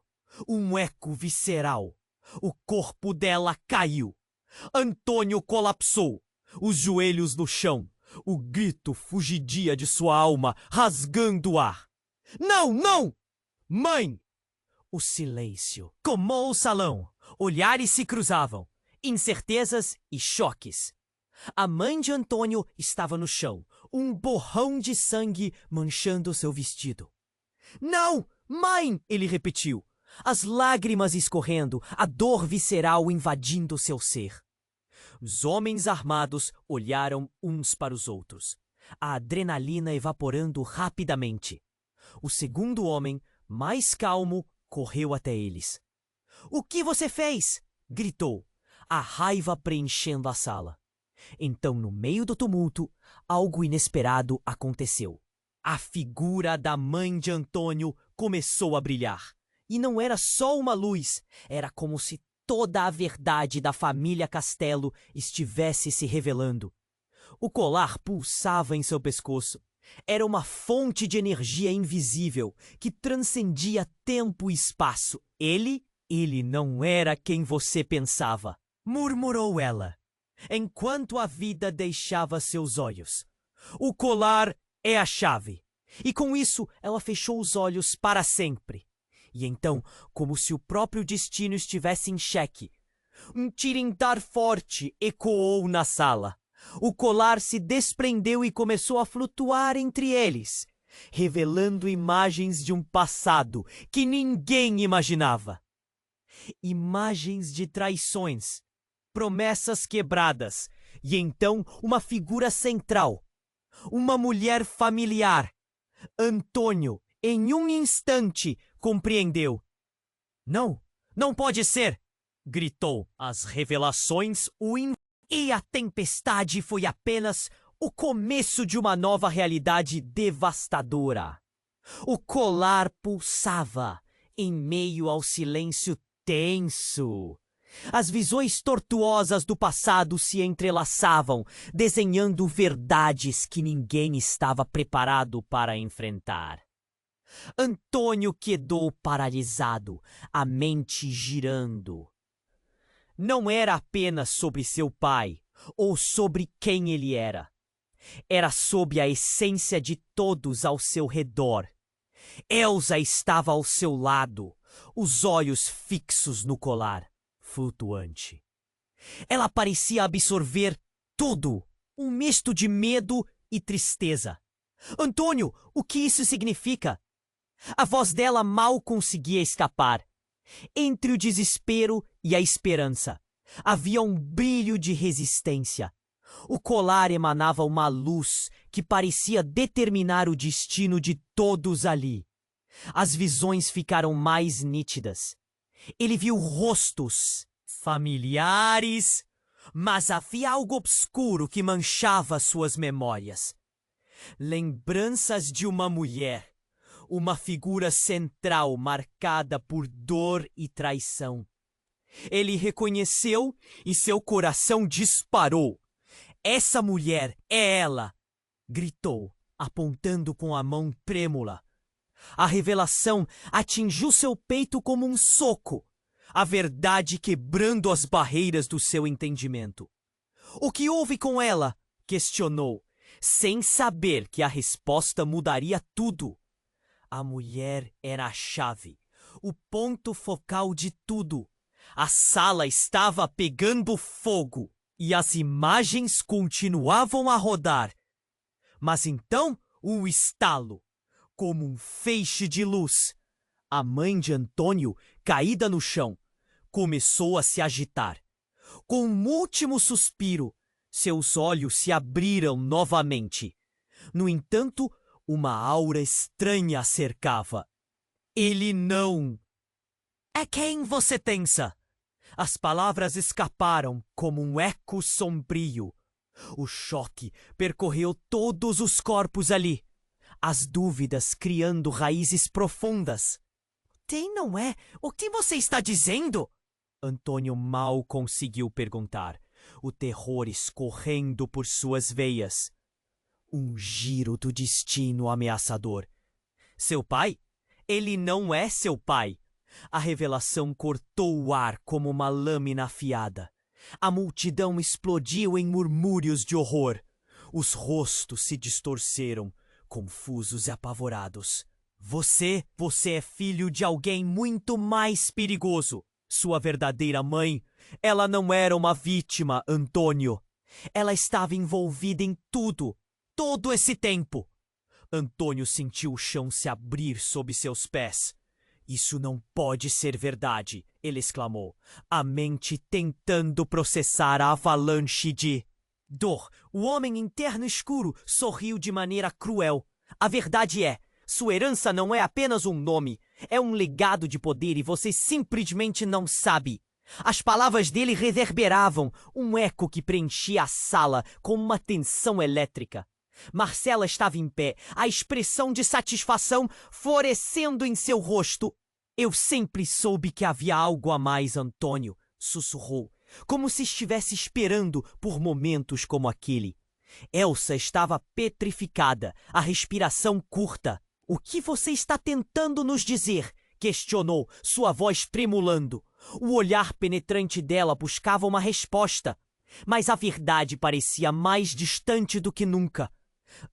um eco visceral. O corpo dela caiu. Antônio colapsou, os joelhos no chão. O grito fugidia de sua alma, rasgando o ar. Não, não! Mãe! O silêncio tomou o salão. Olhares se cruzavam. Incertezas e choques. A mãe de Antônio estava no chão, um borrão de sangue manchando seu vestido. Não, mãe! Ele repetiu, as lágrimas escorrendo, a dor visceral invadindo seu ser. Os homens armados olharam uns para os outros, a adrenalina evaporando rapidamente. O segundo homem, mais calmo, correu até eles. O que você fez? Gritou, a raiva preenchendo a sala. Então, no meio do tumulto, algo inesperado aconteceu. A figura da mãe de Antônio começou a brilhar. E não era só uma luz, era como se toda a verdade da família Castelo estivesse se revelando. O colar pulsava em seu pescoço, Era uma fonte de energia invisível que transcendia tempo e espaço. Ele não era quem você pensava, murmurou ela, enquanto a vida deixava seus olhos. O colar é a chave. E com isso, ela fechou os olhos para sempre. E então, como se o próprio destino estivesse em xeque, um tirindar forte ecoou na sala. O colar se desprendeu e começou a flutuar entre eles, revelando imagens de um passado que ninguém imaginava. Imagens de traições, promessas quebradas, e então uma figura central, uma mulher familiar. Antônio, em um instante, compreendeu. Não pode ser! Gritou. As revelações E a tempestade foi apenas o começo de uma nova realidade devastadora. O colar pulsava em meio ao silêncio tenso. As visões tortuosas do passado se entrelaçavam, desenhando verdades que ninguém estava preparado para enfrentar. Antônio quedou paralisado, a mente girando. Não era apenas sobre seu pai ou sobre quem ele era. Era sobre a essência de todos ao seu redor. Elsa estava ao seu lado, os olhos fixos no colar, flutuante. Ela parecia absorver tudo, um misto de medo e tristeza. Antônio, o que isso significa? A voz dela mal conseguia escapar. Entre o desespero e a esperança, havia um brilho de resistência. O colar emanava uma luz que parecia determinar o destino de todos ali. As visões ficaram mais nítidas. Ele viu rostos familiares, mas havia algo obscuro que manchava suas memórias. Lembranças de uma mulher. Uma figura central marcada por dor e traição. Ele reconheceu e seu coração disparou. Essa mulher é ela! Gritou, apontando com a mão trêmula. A revelação atingiu seu peito como um soco, a verdade quebrando as barreiras do seu entendimento. O que houve com ela? Questionou, sem saber que a resposta mudaria tudo. A mulher era a chave, o ponto focal de tudo. A sala estava pegando fogo e as imagens continuavam a rodar. Mas então, um estalo, como um feixe de luz. A mãe de Antônio, caída no chão, começou a se agitar. Com um último suspiro, seus olhos se abriram novamente. No entanto, uma aura estranha a cercava. Ele não... É quem você pensa? As palavras escaparam como um eco sombrio. O choque percorreu todos os corpos ali. As dúvidas criando raízes profundas. Quem não é? O que você está dizendo? Antônio mal conseguiu perguntar, o terror escorrendo por suas veias. Um giro do destino ameaçador. Seu pai? Ele não é seu pai. A revelação cortou o ar como uma lâmina afiada. A multidão explodiu em murmúrios de horror. Os rostos se distorceram, confusos e apavorados. Você é filho de alguém muito mais perigoso. Sua verdadeira mãe, ela não era uma vítima, Antônio. Ela estava envolvida em tudo. Todo esse tempo. Antônio sentiu o chão se abrir sob seus pés. Isso não pode ser verdade, ele exclamou, a mente tentando processar a avalanche de dor. O homem interno escuro sorriu de maneira cruel. A verdade é, sua herança não é apenas um nome, é um legado de poder e você simplesmente não sabe. As palavras dele reverberavam, um eco que preenchia a sala com uma tensão elétrica. Marcela estava em pé, a expressão de satisfação florescendo em seu rosto. Eu sempre soube que havia algo a mais, Antônio, sussurrou, como se estivesse esperando por momentos como aquele. Elsa estava petrificada, a respiração curta. "O que você está tentando nos dizer?" questionou, sua voz tremulando. O olhar penetrante dela buscava uma resposta, mas a verdade parecia mais distante do que nunca.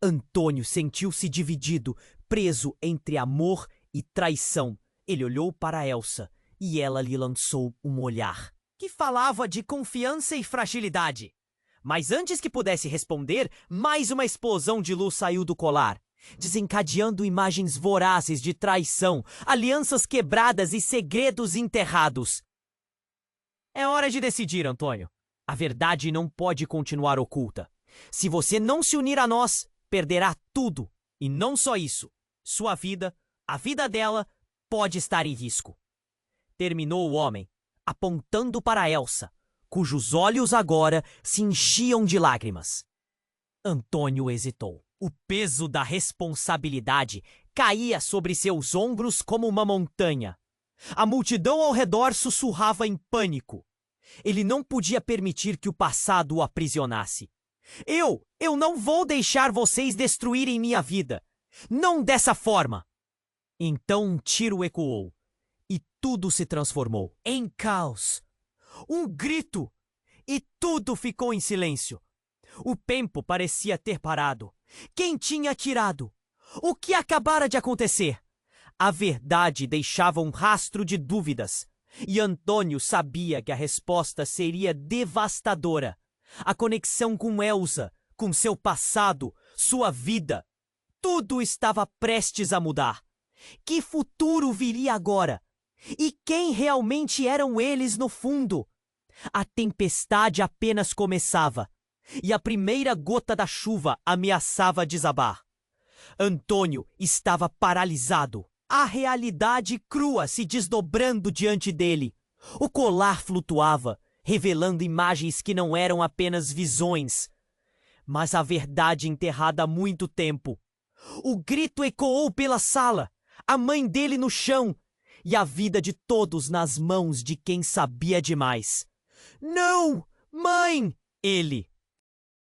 Antônio sentiu-se dividido, preso entre amor e traição. Ele olhou para Elsa e ela lhe lançou um olhar que falava de confiança e fragilidade. Mas antes que pudesse responder, mais uma explosão de luz saiu do colar, desencadeando imagens vorazes de traição, alianças quebradas e segredos enterrados. "É hora de decidir, Antônio. A verdade não pode continuar oculta. Se você não se unir a nós, perderá tudo. E não só isso. Sua vida, a vida dela, pode estar em risco." Terminou o homem, apontando para Elsa, cujos olhos agora se enchiam de lágrimas. Antônio hesitou. O peso da responsabilidade caía sobre seus ombros como uma montanha. A multidão ao redor sussurrava em pânico. Ele não podia permitir que o passado o aprisionasse. Eu não vou deixar vocês destruírem minha vida. Não dessa forma." Então um tiro ecoou e tudo se transformou em caos. Um grito e tudo ficou em silêncio. O tempo parecia ter parado. Quem tinha atirado? O que acabara de acontecer? A verdade deixava um rastro de dúvidas. E Antônio sabia que a resposta seria devastadora. A conexão com Elsa, com seu passado, sua vida. Tudo estava prestes a mudar. Que futuro viria agora? E quem realmente eram eles no fundo? A tempestade apenas começava, e a primeira gota da chuva ameaçava desabar. Antônio estava paralisado. A realidade crua se desdobrando diante dele. O colar flutuava, revelando imagens que não eram apenas visões, mas a verdade enterrada há muito tempo. O grito ecoou pela sala, a mãe dele no chão, e a vida de todos nas mãos de quem sabia demais. "Não, mãe!" ele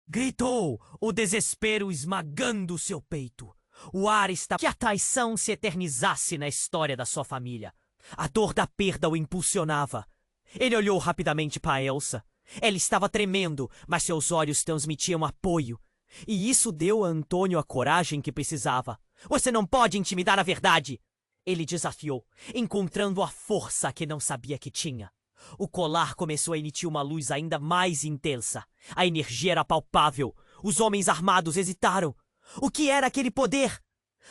gritou, o desespero esmagando seu peito. O ar estava que a traição se eternizasse na história da sua família. A dor da perda o impulsionava. Ele olhou rapidamente para Elsa. Ela estava tremendo, mas seus olhos transmitiam apoio. E isso deu a Antônio a coragem que precisava. "Você não pode intimidar a verdade!" ele desafiou, encontrando a força que não sabia que tinha. O colar começou a emitir uma luz ainda mais intensa. A energia era palpável. Os homens armados hesitaram. O que era aquele poder?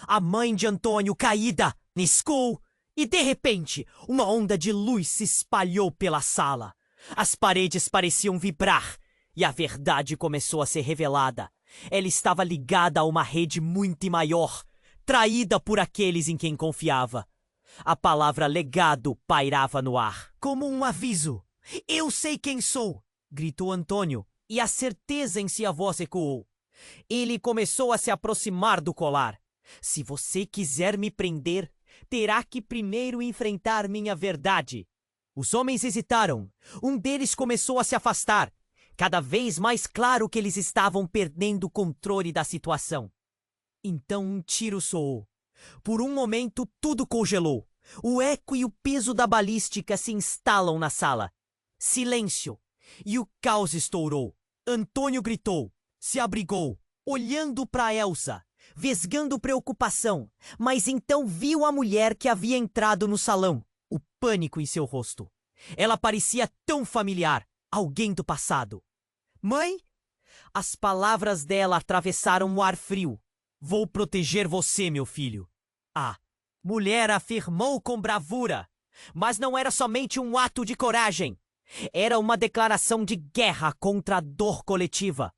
A mãe de Antônio caída, niscou, e de repente uma onda de luz se espalhou pela sala. As paredes pareciam vibrar e a verdade começou a ser revelada. Ela estava ligada a uma rede muito maior, traída por aqueles em quem confiava. A palavra legado pairava no ar, como um aviso. "Eu sei quem sou!" gritou Antônio, e a certeza em sua voz ecoou. Ele começou a se aproximar do colar. "Se você quiser me prender, terá que primeiro enfrentar minha verdade." Os homens hesitaram. Um deles começou a se afastar. Cada vez mais claro que eles estavam perdendo o controle da situação. Então um tiro soou. Por um momento tudo congelou. O eco e o peso da balística se instalam na sala. Silêncio. E o caos estourou. Antônio gritou. Se abrigou, olhando para Elsa, vesgando preocupação, mas então viu a mulher que havia entrado no salão, o pânico em seu rosto. Ela parecia tão familiar, alguém do passado. "Mãe?" As palavras dela atravessaram o ar frio. "Vou proteger você, meu filho." A mulher afirmou com bravura, mas não era somente um ato de coragem. Era uma declaração de guerra contra a dor coletiva.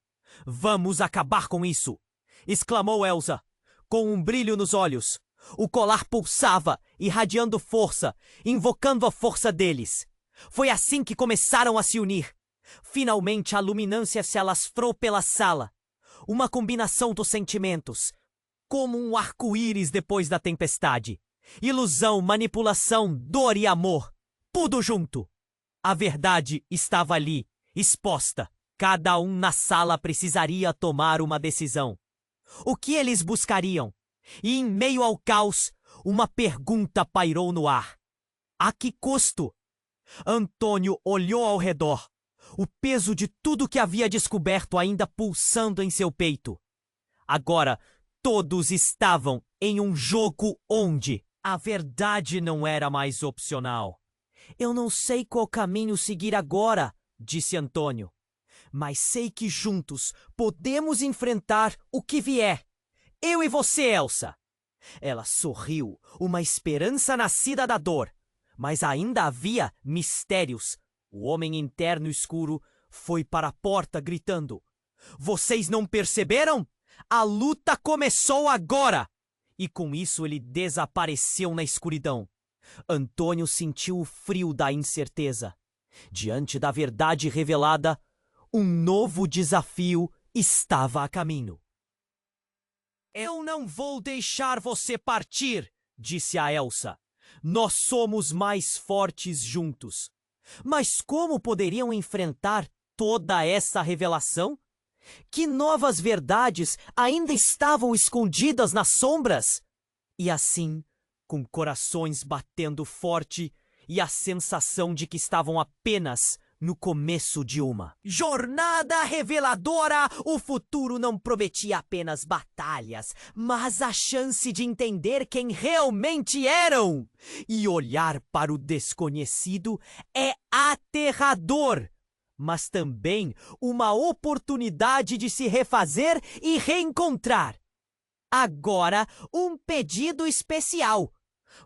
"Vamos acabar com isso!" exclamou Elsa, com um brilho nos olhos. O colar pulsava, irradiando força, invocando a força deles. Foi assim que começaram a se unir. Finalmente a luminância se alastrou pela sala. Uma combinação dos sentimentos, como um arco-íris depois da tempestade. Ilusão, manipulação, dor e amor, tudo junto. A verdade estava ali, exposta. Cada um na sala precisaria tomar uma decisão. O que eles buscariam? E em meio ao caos, uma pergunta pairou no ar. A que custo? Antônio olhou ao redor, o peso de tudo que havia descoberto ainda pulsando em seu peito. Agora, todos estavam em um jogo onde a verdade não era mais opcional. Eu não sei qual caminho seguir agora, disse Antônio, mas sei que juntos podemos enfrentar o que vier. Eu e você, Elsa. Ela sorriu, uma esperança nascida da dor. Mas ainda havia mistérios. O homem interno escuro foi para a porta gritando: Vocês não perceberam? A luta começou agora! E com isso ele desapareceu na escuridão. Antônio sentiu o frio da incerteza. Diante da verdade revelada, um novo desafio estava a caminho. Eu não vou deixar você partir, disse a Elsa. Nós somos mais fortes juntos. Mas como poderiam enfrentar toda essa revelação? Que novas verdades ainda estavam escondidas nas sombras? E assim, com corações batendo forte e a sensação de que estavam apenas no começo de uma jornada reveladora, o futuro não prometia apenas batalhas, mas a chance de entender quem realmente eram. E olhar para o desconhecido é aterrador, mas também uma oportunidade de se refazer e reencontrar. Agora, um pedido especial.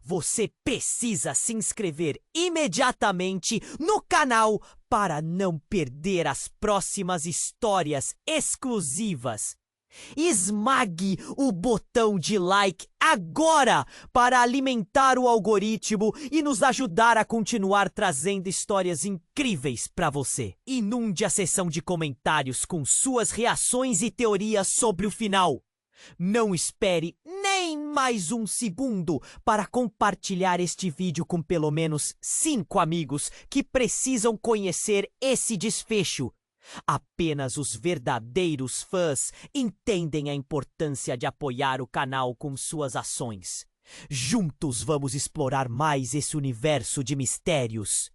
Você precisa se inscrever imediatamente no canal para não perder as próximas histórias exclusivas. Esmague o botão de like agora para alimentar o algoritmo e nos ajudar a continuar trazendo histórias incríveis para você. Inunde a seção de comentários com suas reações e teorias sobre o final. Não espere nem mais um segundo para compartilhar este vídeo com pelo menos 5 amigos que precisam conhecer esse desfecho. Apenas os verdadeiros fãs entendem a importância de apoiar o canal com suas ações. Juntos vamos explorar mais esse universo de mistérios.